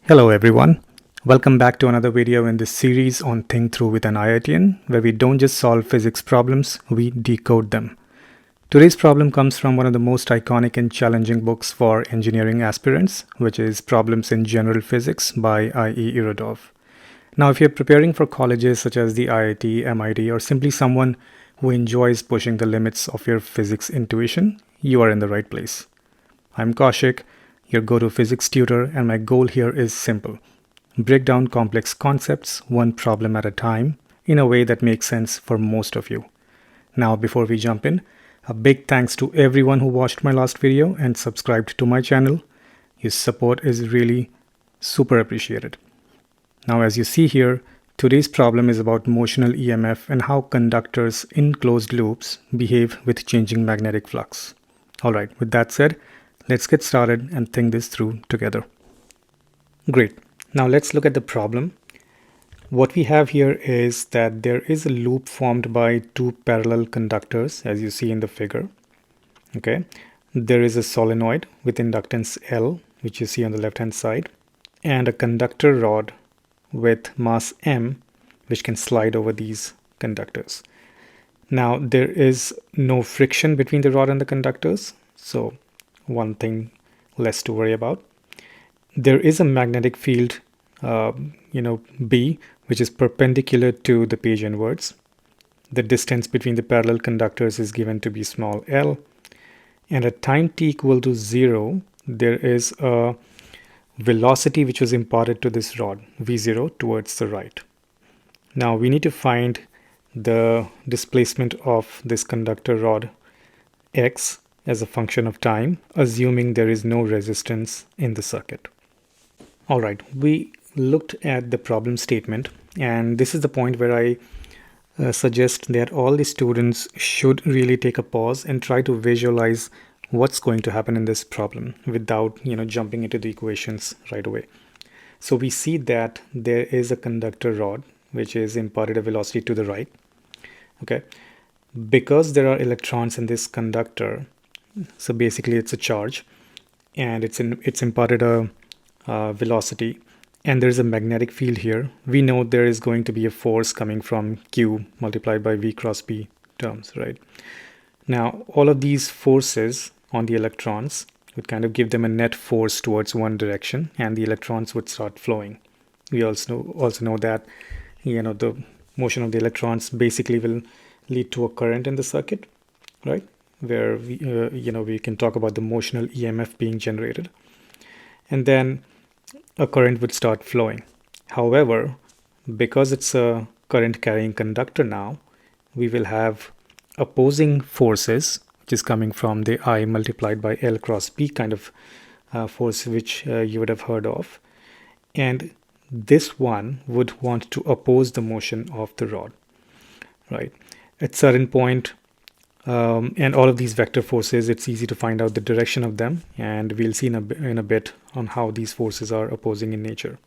Hello everyone. Welcome back to another video in this series on Think Through with an IITian, where we don't just solve physics problems, we decode them. Today's problem comes from one of the most iconic and challenging books for engineering aspirants, which is Problems in General Physics by I.E. Irodov. Now, if you're preparing for colleges such as the IIT, MIT, or simply someone who enjoys pushing the limits of your physics intuition, you are in the right place. I'm Kaushik, your go-to physics tutor, and my goal here is simple. Break down complex concepts one problem at a time in a way that makes sense for most of you. Now, before we jump in, a big thanks to everyone who watched my last video and subscribed to my channel. Your support is really super appreciated. Now, as you see here, today's problem is about motional EMF and how conductors in closed loops behave with changing magnetic flux. Alright, with that said, let's get started and think this through together. Great. Now let's look at the problem. What we have here is that there is a loop formed by two parallel conductors, as you see in the figure. Okay. There is a solenoid with inductance L, which you see on the left-hand side, and a conductor rod with mass M, which can slide over these conductors. Now there is no friction between the rod and the conductors, so one thing less to worry about. There is a magnetic field, B, which is perpendicular to the page inwards. The distance between the parallel conductors is given to be small l. And at time t equal to 0, there is a velocity which was imparted to this rod, v0, towards the right. Now we need to find the displacement of this conductor rod x as a function of time, assuming there is no resistance in the circuit. All right, we looked at the problem statement, and this is the point where I suggest that all the students should really take a pause and try to visualize what's going to happen in this problem without, jumping into the equations right away. So we see that there is a conductor rod which is imparted a velocity to the right. Okay, because there are electrons in this conductor, so basically it's a charge, and it's imparted a velocity, and there's a magnetic field here. We know there is going to be a force coming from Q multiplied by V cross B terms, right? Now, all of these forces on the electrons would kind of give them a net force towards one direction, and the electrons would start flowing. We also know that, the motion of the electrons basically will lead to a current in the circuit, right? Where we can talk about the motional EMF being generated, and then a current would start flowing. However, because it's a current carrying conductor now, we will have opposing forces, which is coming from the I multiplied by L cross B kind of force, which you would have heard of, and this one would want to oppose the motion of the rod, right? At certain point, and all of these vector forces, it's easy to find out the direction of them, and we'll see in a bit on how these forces are opposing in nature.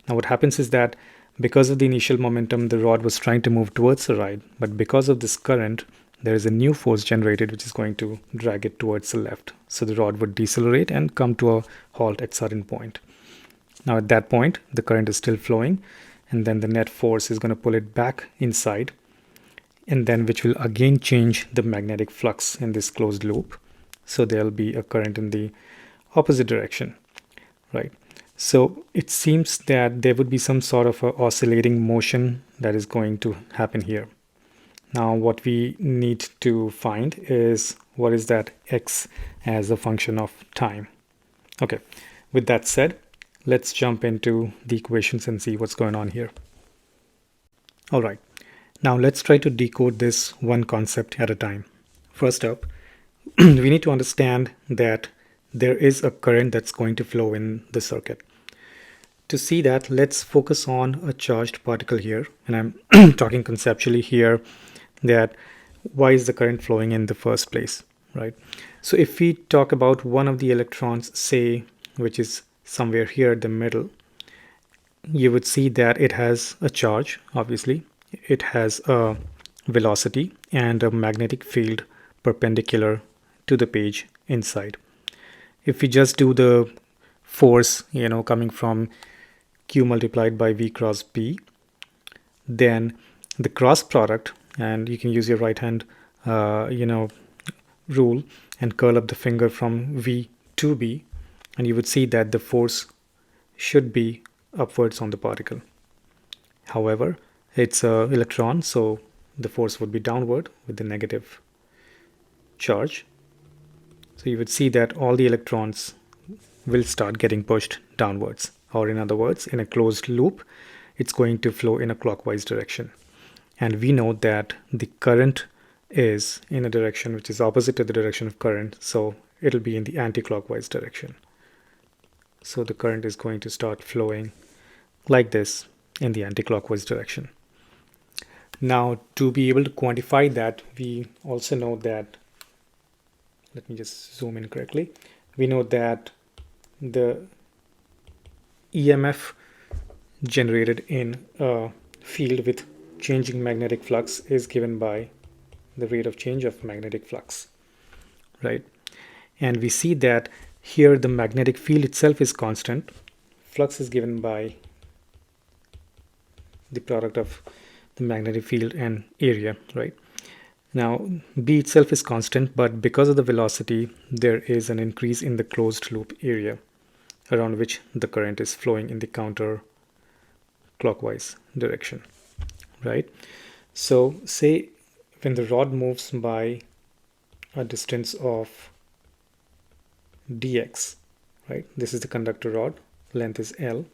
Now what happens is that because of the initial momentum, the rod was trying to move towards the right, but because of this current, there is a new force generated which is going to drag it towards the left. So the rod would decelerate and come to a halt at certain point. Now at that point, the current is still flowing, and then the net force is going to pull it back inside, and then which will again change the magnetic flux in this closed loop. So there'll be a current in the opposite direction, right? So it seems that there would be some sort of a oscillating motion that is going to happen here. Now what we need to find is what is that x as a function of time. Okay, with that said, let's jump into the equations and see what's going on here. All right. Now let's try to decode this one concept at a time. First up, we need to understand that there is a current that's going to flow in the circuit. To see that, let's focus on a charged particle here. And I'm talking conceptually here that why is the current flowing in the first place, right? So if we talk about one of the electrons, say, which is somewhere here at the middle, you would see that it has a charge, obviously. It has a velocity and a magnetic field perpendicular to the page inside. If we just do the force, coming from Q multiplied by V cross B. Then the cross product, and you can use your right hand, rule and curl up the finger from V to B, and you would see that the force should be upwards on the particle. However, it's an electron, so the force would be downward with the negative charge. So you would see that all the electrons will start getting pushed downwards, or in other words, in a closed loop, it's going to flow in a clockwise direction. And we know that the current is in a direction which is opposite to the direction of current, so it'll be in the anti-clockwise direction. So the current is going to start flowing like this in the anti-clockwise direction. Now, to be able to quantify that, we also know that, let me just zoom in correctly, we know that the EMF generated in a field with changing magnetic flux is given by the rate of change of magnetic flux, right? And we see that here the magnetic field itself is constant. Flux is given by the product of the magnetic field and area, right? Now, B itself is constant, but because of the velocity, there is an increase in the closed loop area around which the current is flowing in the counter clockwise direction, right? So say when the rod moves by a distance of dx, right? This is the conductor rod, length is L,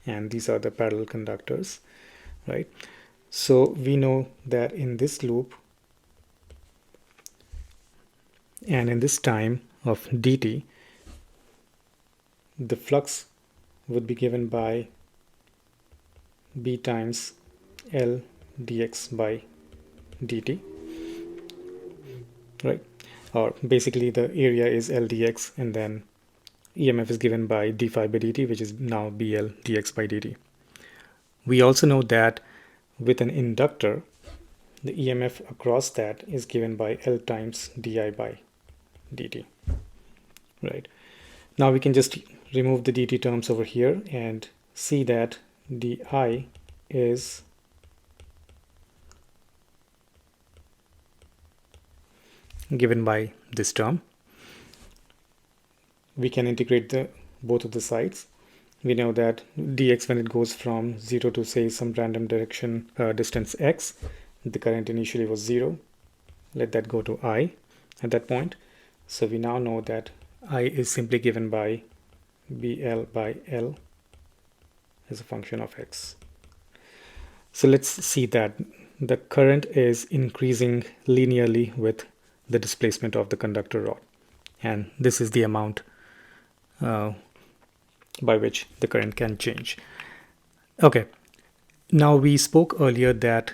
and these are the parallel conductors, right? So we know that in this loop and in this time of dt, the flux would be given by B times L dx by dt, right? Or basically the area is L dx, and then EMF is given by d phi by dt, which is now BL dx by dt. We also know that with an inductor, the EMF across that is given by L times di by dt, right? Now we can just remove the dt terms over here and see that di is given by this term. We can integrate both of the sides. We know that dx, when it goes from 0 to say some random direction distance x, the current initially was 0. Let that go to I at that point. So we now know that I is simply given by BL by L as a function of x. So let's see that the current is increasing linearly with the displacement of the conductor rod, and this is the amount by which the current can change. Okay, now we spoke earlier that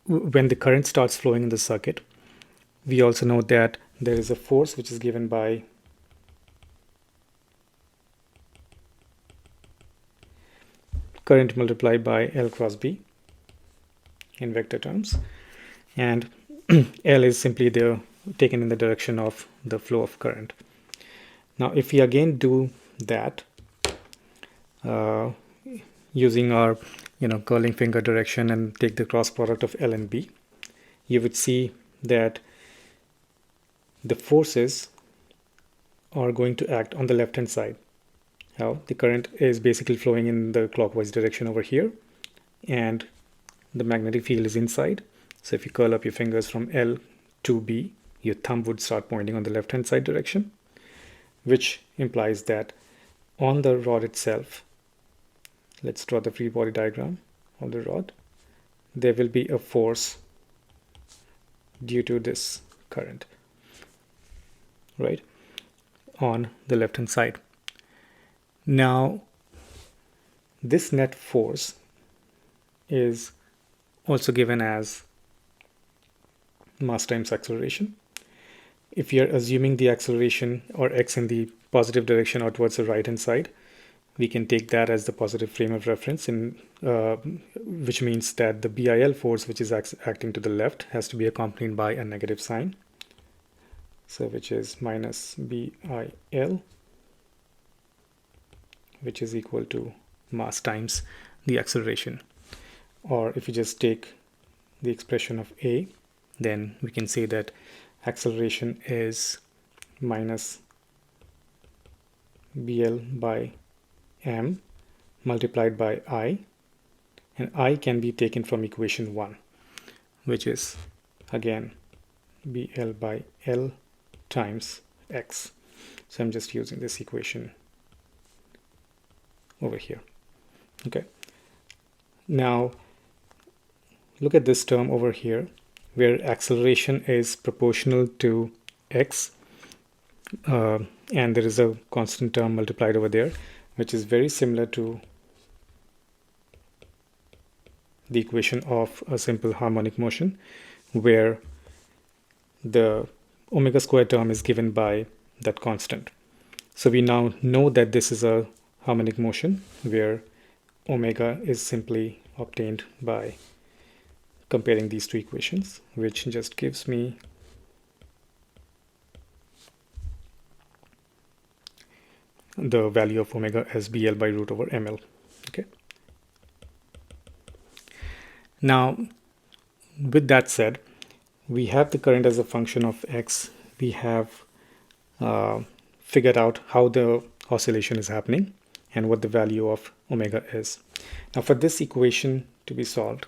when the current starts flowing in the circuit, we also know that there is a force which is given by current multiplied by L cross B in vector terms, and L is simply taken in the direction of the flow of current. Now if we again do that using our curling finger direction and take the cross product of L and B, you would see that the forces are going to act on the left hand side. Now the current is basically flowing in the clockwise direction over here, and the magnetic field is inside. So if you curl up your fingers from L to B, your thumb would start pointing on the left hand side direction, which implies that on the rod itself, let's draw the free body diagram of the rod, there will be a force due to this current, right, on the left hand side. Now this net force is also given as mass times acceleration. If you're assuming the acceleration or x in the positive direction or towards the right hand side, we can take that as the positive frame of reference, which means that the BIL force, which is acting to the left, has to be accompanied by a negative sign, so which is minus BIL which is equal to mass times the acceleration. Or if you just take the expression of A, then we can say that acceleration is minus BL by M multiplied by I, and I can be taken from equation 1, which is again BL by L times X. So I'm just using this equation over here. Okay. Now look at this term over here where acceleration is proportional to X, and there is a constant term multiplied over there, which is very similar to the equation of a simple harmonic motion, where the omega square term is given by that constant. So we now know that this is a harmonic motion where omega is simply obtained by comparing these two equations, which just gives me the value of omega as BL by root over ML. Okay. Now, with that said, we have the current as a function of X. We have figured out how the oscillation is happening and what the value of omega is. Now, for this equation to be solved,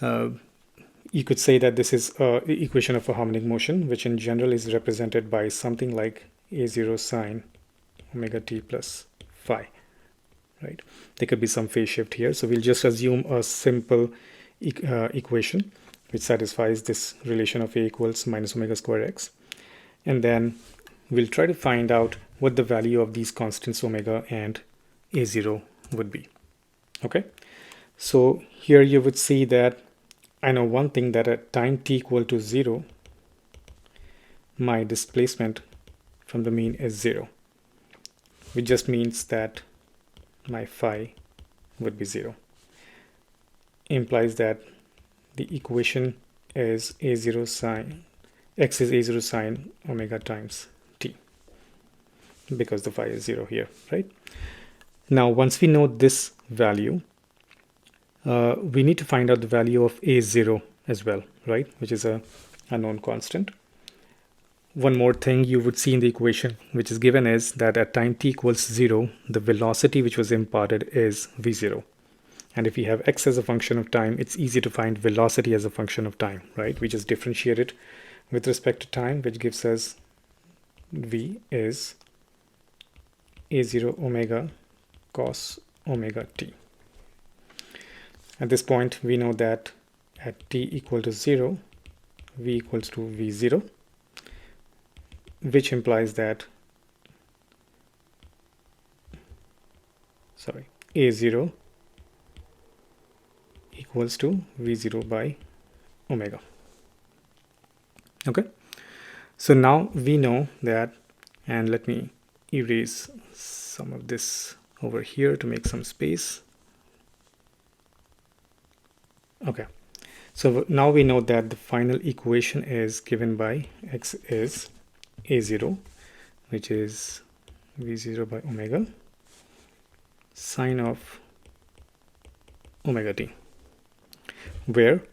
you could say that this is the equation of a harmonic motion, which in general is represented by something like A0 sine omega t plus phi, right? There could be some phase shift here. So we'll just assume a simple equation which satisfies this relation of A equals minus omega square X. And then we'll try to find out what the value of these constants omega and A0 would be. Okay. So here you would see that I know one thing, that at time t equal to 0, my displacement from the mean is 0, which just means that my phi would be 0. Implies that the equation is A0 sine, X is A0 sine omega times t, because the phi is 0 here, right? Now, once we know this value, we need to find out the value of A0 as well, right? Which is a unknown constant. One more thing you would see in the equation which is given is that at time t equals 0, the velocity which was imparted is v0. And if we have x as a function of time, it's easy to find velocity as a function of time, right? We just differentiate it with respect to time, which gives us v is A0 omega cos omega t. At this point, we know that at t equal to 0, v equals to v0, which implies that, A0 equals to v0 by omega. Okay, so now we know that, and let me erase some of this over here to make some space. Okay, so now we know that the final equation is given by x is A0, which is v0 by omega sine of omega t, where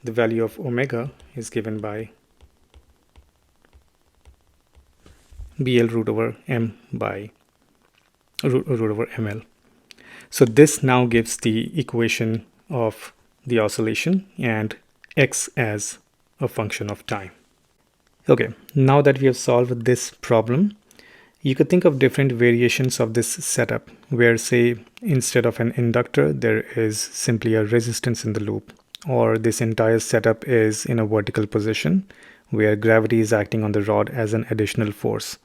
the value of omega is given by BL root over M by root over ML. So this now gives the equation of the oscillation and x as a function of time. Okay, now that we have solved this problem, you could think of different variations of this setup where, say, instead of an inductor, there is simply a resistance in the loop, or this entire setup is in a vertical position where gravity is acting on the rod as an additional force,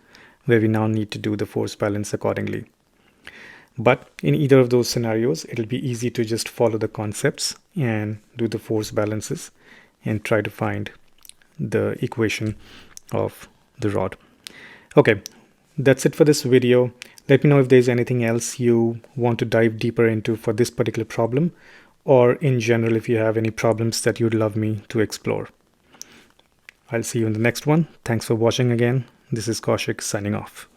where we now need to do the force balance accordingly. But in either of those scenarios, it'll be easy to just follow the concepts and do the force balances and try to find the equation of the rod. Okay, that's it for this video. Let me know if there's anything else you want to dive deeper into for this particular problem, or in general, if you have any problems that you'd love me to explore. I'll see you in the next one. Thanks for watching again. This is Kaushik signing off.